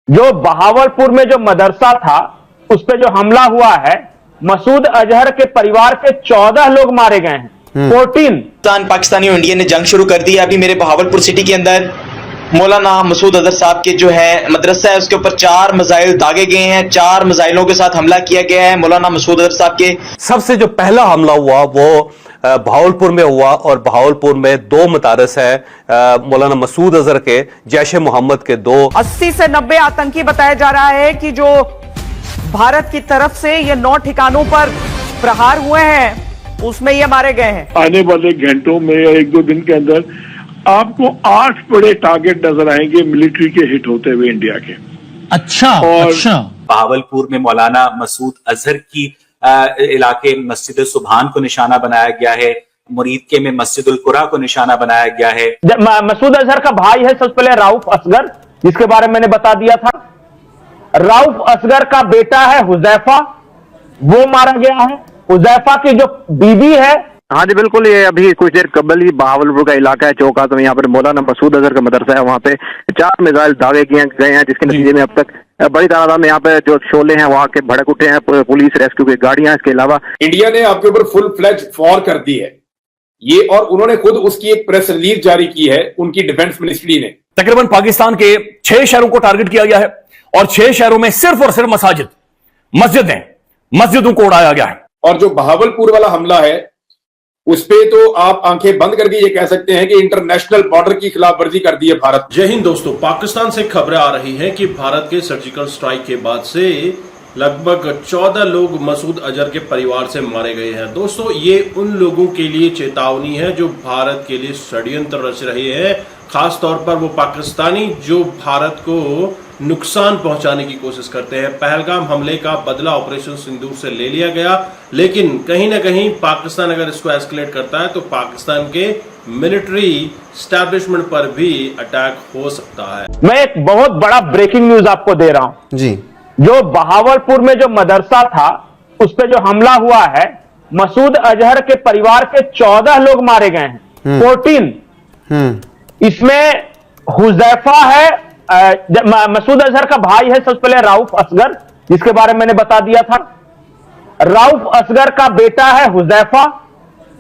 जो बहावलपुर में जो मदरसा था उस पे जो हमला हुआ है, मसूद अजहर के परिवार के 14 लोग मारे गए हैं। 14 पाकिस्तानी और इंडिया ने जंग शुरू कर दी है। अभी मेरे बहावलपुर सिटी के अंदर मौलाना मसूद अजहर साहब के जो है मदरसा है उसके ऊपर 4 मिसाइल दागे गए हैं। 4 मिसाइलों के साथ हमला किया गया है मौलाना मसूद अजहर साहब के। सबसे जो पहला हमला हुआ वो बहावलपुर में हुआ और बहावलपुर में 2 मदारस है मौलाना मसूद अजहर के, जैश ए मोहम्मद के 2। 80 से 90 आतंकी बताया जा रहा है कि जो भारत की तरफ से ये 9 ठिकानों पर प्रहार हुए हैं उसमें ये मारे गए हैं। आने वाले घंटों में या 1-2 दिन के अंदर आपको 8 बड़े टारगेट नजर आएंगे मिलिट्री के हिट होते हुए इंडिया के। अच्छा बहावलपुर में मौलाना मसूद अजहर की इलाके मस्जिद सुभान को निशाना बनाया गया है। मुरीद के में मस्जिद उल कुरा को निशाना बनाया गया है। मसूद अजहर का भाई है सबसे पहले राउफ असगर, जिसके बारे में मैंने बता दिया था। राउफ असगर का बेटा है हुजैफा, वो मारा गया है। हुजैफा की जो बीबी है, हाँ जी बिल्कुल, ये अभी कुछ देर कबल ही बहावलपुर का इलाका है चौका, तो यहाँ पर मौलाना मसूद अजहर का मदरसा है, वहाँ पे 4 मिसाइल दागे किए गए हैं, जिसके नतीजे में अब तक बड़ी तादाद में यहाँ पे जो शोले हैं वहाँ के भड़क उठे हैं। पुलिस रेस्क्यू की गाड़ियां, इसके अलावा इंडिया ने आपके ऊपर फुल फ्लैज वॉर कर दी है ये, और उन्होंने खुद उसकी एक प्रेस रिलीज जारी की है उनकी डिफेंस मिनिस्ट्री ने। तकरीबन पाकिस्तान के 6 शहरों को टारगेट किया गया है और 6 शहरों में सिर्फ और सिर्फ मस्जिदों को उड़ाया गया है। और जो बहावलपुर वाला हमला है उस पे तो आप आंखें बंद करके ये कह सकते हैं कि इंटरनेशनल बॉर्डर की खिलाफवर्जी कर दी है भारत। जय हिंद दोस्तों, पाकिस्तान से खबरें आ रही हैं कि भारत के सर्जिकल स्ट्राइक के बाद से लगभग 14 लोग मसूद अजहर के परिवार से मारे गए हैं। दोस्तों, ये उन लोगों के लिए चेतावनी है जो भारत के लिए षड्यंत्र रच रहे हैं, खास तौर पर वो पाकिस्तानी जो भारत को नुकसान पहुंचाने की कोशिश करते हैं। पहलगाम हमले का बदला ऑपरेशन सिंदूर से ले लिया गया, लेकिन कहीं ना कहीं पाकिस्तान अगर इसको एस्केलेट करता है तो पाकिस्तान के मिलिट्री स्टैब्लिशमेंट पर भी अटैक हो सकता है। मैं एक बहुत बड़ा ब्रेकिंग न्यूज आपको दे रहा हूं जी। जो बहावलपुर में जो मदरसा था उस पे जो हमला हुआ है, मसूद अजहर के परिवार के 14 लोग मारे गए हैं। 14 इसमें हुजैफा है, मसूद अजहर का भाई है सबसे पहले राउफ असगर, जिसके बारे में मैंने बता दिया था। राउफ असगर का बेटा है हुजैफा,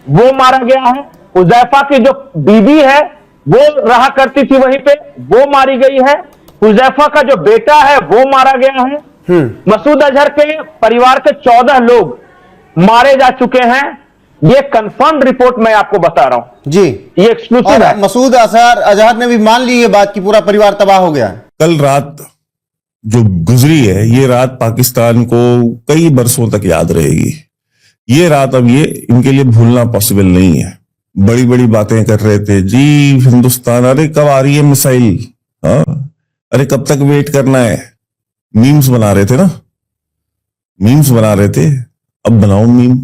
वो मारा गया है। हुजैफा की जो बीबी है वो रहा करती थी वहीं पे, वो मारी गई है। हुजैफा का जो बेटा है वो मारा गया है। मसूद अजहर के परिवार के 14 लोग मारे जा चुके हैं। ये कंफर्म रिपोर्ट मैं आपको बता रहा हूं जी, ये एक्सक्लूसिव है। मसूद अजहर ने भी मान ली ये बात कि पूरा परिवार तबाह हो गया है। कल रात जो गुजरी है, ये रात पाकिस्तान को कई बरसों तक याद रहेगी। ये रात अब ये इनके लिए भूलना पॉसिबल नहीं है। बड़ी बड़ी बातें कर रहे थे जी हिंदुस्तान, अरे कब आ रही है मिसाइल, अरे कब तक वेट करना है। मीम्स बना रहे थे ना, मीम्स बना रहे थे, अब बनाओ मीम।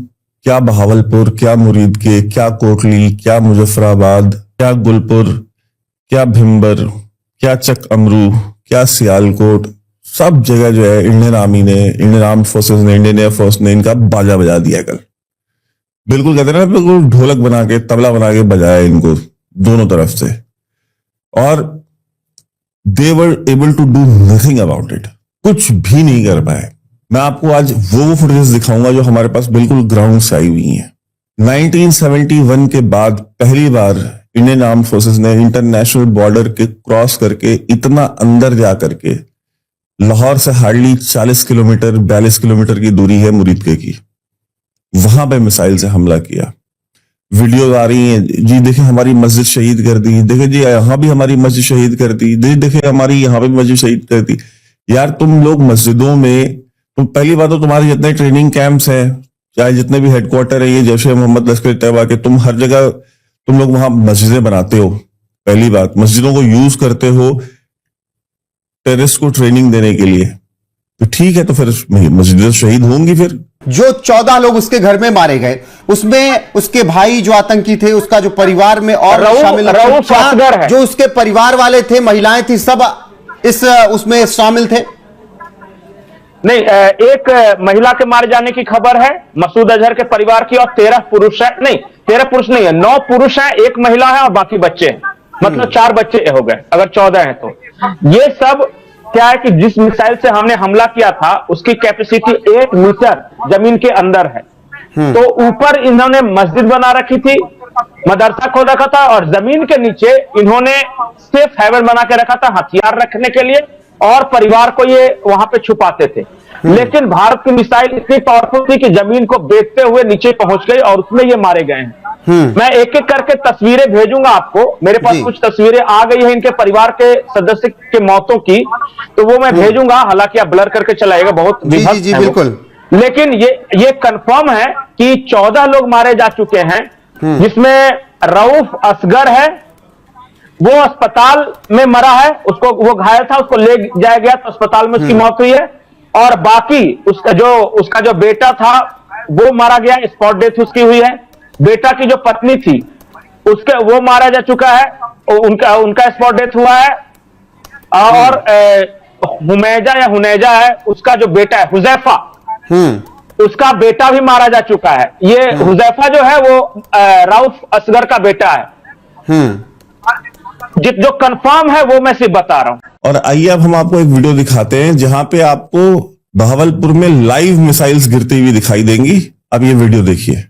क्या बहावलपुर, क्या मुरीद के, क्या कोटली, क्या मुजफ्फराबाद, क्या गुलपुर, क्या भिम्बर, क्या चक अमरू, क्या सियालकोट, सब जगह जो है इंडियन आर्मी ने, इंडियन आर्म फोर्सेस ने, इंडियन एयरफोर्स ने इनका बाजा बजा दिया कल। बिल्कुल कहते हैं ना, बिल्कुल ढोलक बना के, तबला बना के बजाया इनको दोनों तरफ से, और they were able to do nothing about it, कुछ भी नहीं कर पाए। मैं आपको आज वो फुटेज दिखाऊंगा जो हमारे पास बिल्कुल ग्राउंड से आई हुई है। 1971 के बाद पहली बार इंडियन आर्म फोर्सेस ने इंटरनेशनल बॉर्डर के क्रॉस करके इतना अंदर जा करके, लाहौर से हार्डली 40 किलोमीटर 42 किलोमीटर की दूरी है मुरीदके की, वहां पे मिसाइल से हमला किया। वीडियो आ रही हैं जी, देखें हमारी मस्जिद शहीद कर दी, देखें जी यहां भी हमारी मस्जिद शहीद कर दी, देखें हमारी यहां पे मस्जिद शहीद कर दी। यार तुम लोग मस्जिदों में, तुम पहली बात तो तुम्हारे जितने ट्रेनिंग कैंप्स हैं, चाहे जितने भी हेडक्वार्टर है ये जैश ए मोहम्मद लश्कर तैयबा के, तुम हर जगह तुम लोग वहां मस्जिदें बनाते हो। पहली बात, मस्जिदों को यूज करते हो टेररिस्ट को ट्रेनिंग देने के लिए, तो ठीक है, तो फिर मस्जिदें शहीद होंगी। फिर जो 14 लोग उसके घर में मारे गए, उसमें उसके भाई जो आतंकी थे, उसका जो परिवार में और शामिल है, जो उसके परिवार वाले थे, महिलाएं थी, सब इस उसमें शामिल थे। नहीं, एक महिला के मारे जाने की खबर है मसूद अजहर के परिवार की, और 13 पुरुष है, नहीं 13 पुरुष नहीं है, 9 पुरुष हैं, 1 महिला है और बाकी बच्चे हैं, मतलब 4 बच्चे हो गए अगर 14 हैं तो। ये सब क्या है कि जिस मिसाइल से हमने हमला किया था उसकी कैपेसिटी 8 मीटर जमीन के अंदर है। तो ऊपर इन्होंने मस्जिद बना रखी थी, मदरसा खोल रखा था, और जमीन के नीचे इन्होंने सेफ हेवन बना के रखा था हथियार रखने के लिए, और परिवार को ये वहां पे छुपाते थे। लेकिन भारत की मिसाइल इतनी पावरफुल थी कि जमीन को बेचते हुए नीचे पहुंच गई और उसमें ये मारे गए हैं। मैं एक एक करके तस्वीरें भेजूंगा आपको, मेरे पास कुछ तस्वीरें आ गई है इनके परिवार के सदस्य के मौतों की, तो वो मैं भेजूंगा। हालांकि आप ब्लर करके चलाइएगा, बहुत जी बिल्कुल। लेकिन ये कंफर्म है कि 14 लोग मारे जा चुके हैं, जिसमें रऊफ असगर है, वो अस्पताल में मरा है, उसको वो घायल था, उसको ले जाया गया तो अस्पताल में उसकी मौत हुई है। और बाकी उसका जो बेटा था वो मारा गया, स्पॉट डेथ उसकी हुई है। बेटा की जो पत्नी थी वो मारा जा चुका है, उनका स्पॉट डेथ हुआ है। और हुनैजा है, उसका जो बेटा है हुजैफा, उसका बेटा भी मारा जा चुका है। ये हुजैफा जो है वो रऊफ असगर का बेटा है। जो कंफर्म है वो मैं सिर्फ बता रहा हूं। और आइए अब हम आपको एक वीडियो दिखाते हैं जहां पे आपको बहावलपुर में लाइव मिसाइल्स गिरती हुई दिखाई देंगी। अब ये वीडियो देखिए।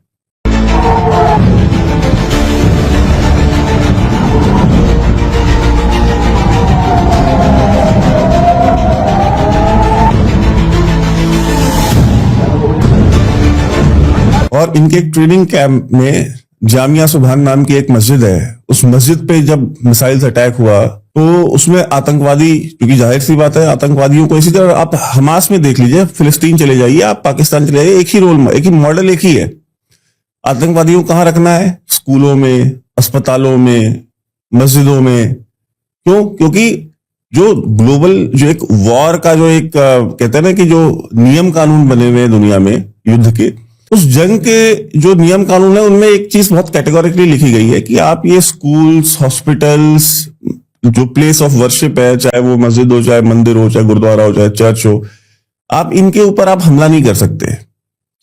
और इनके ट्रेनिंग कैंप में जामिया सुभान नाम की एक मस्जिद है, उस मस्जिद पे जब मिसाइल्स अटैक हुआ तो उसमें आतंकवादी, क्योंकि जाहिर सी बात है आतंकवादियों को, इसी तरह आप हमास में देख लीजिए, फिलिस्तीन चले जाइए, आप पाकिस्तान चले जाइए, एक ही रोल, एक ही मॉडल, एक ही है। आतंकवादियों को कहां रखना है? स्कूलों में, अस्पतालों में, मस्जिदों में। क्यों? क्योंकि जो ग्लोबल जो एक वॉर का जो एक कहते हैं ना कि जो नियम कानून बने हुए हैं दुनिया में युद्ध के, उस जंग के जो नियम कानून है उनमें एक चीज बहुत कैटेगोरिकली लिखी गई है कि आप ये स्कूल्स, हॉस्पिटल्स, जो प्लेस ऑफ वर्शिप है, चाहे वो मस्जिद हो, चाहे मंदिर हो, चाहे गुरुद्वारा हो, चाहे चर्च हो, आप इनके ऊपर आप हमला नहीं कर सकते,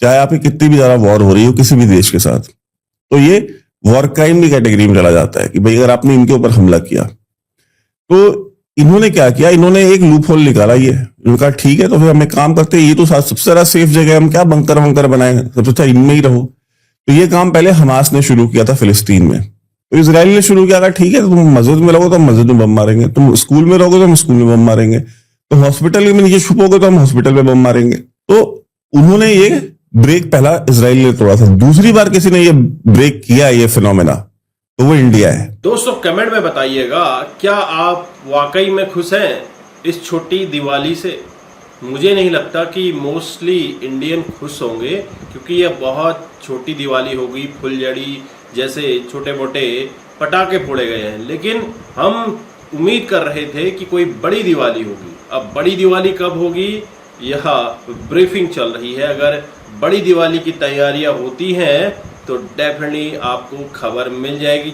चाहे आप कितनी भी ज्यादा वॉर हो रही हो किसी भी देश के साथ। तो ये वॉर क्राइम की कैटेगरी में चला जाता है कि भाई अगर आपने इनके ऊपर हमला किया। तो इन्होंने क्या किया, इन्होंने एक लूप होल निकाला। ये इनका ठीक है, तो फिर हम एक काम करते हैं, ये तो सबसे ज्यादा सेफ जगह, हम क्या बंकर वंकर बनाए, सबसे अच्छा इनमें ही रहो। तो ये काम पहले हमास ने शुरू किया था फिलिस्तीन में। तो इजराइल ने शुरू किया था, ठीक है तुम मस्जिद में रहोगे तो हम मस्जिद में बम मारेंगे, तुम स्कूल में रहोगे तो हम स्कूल में बम मारेंगे, तो हॉस्पिटल में नीचे छुपोगे तो हम हॉस्पिटल में बम मारेंगे। तो उन्होंने ये ब्रेक पहला इजराइल ने तोड़ा था। दूसरी बार किसी ने ये ब्रेक किया ये फिनोमेना, तो वो इंडिया है। दोस्तों कमेंट में बताइएगा, क्या आप वाकई में खुश हैं इस छोटी दिवाली से? मुझे नहीं लगता कि मोस्टली इंडियन खुश होंगे, क्योंकि यह बहुत छोटी दिवाली होगी, फुलझड़ी जैसे छोटे मोटे पटाखे फोड़े गए हैं। लेकिन हम उम्मीद कर रहे थे कि कोई बड़ी दिवाली होगी। अब बड़ी दिवाली कब होगी, यह ब्रीफिंग चल रही है। अगर बड़ी दिवाली की तैयारियां होती हैं तो डेफिनेटली आपको खबर मिल जाएगी।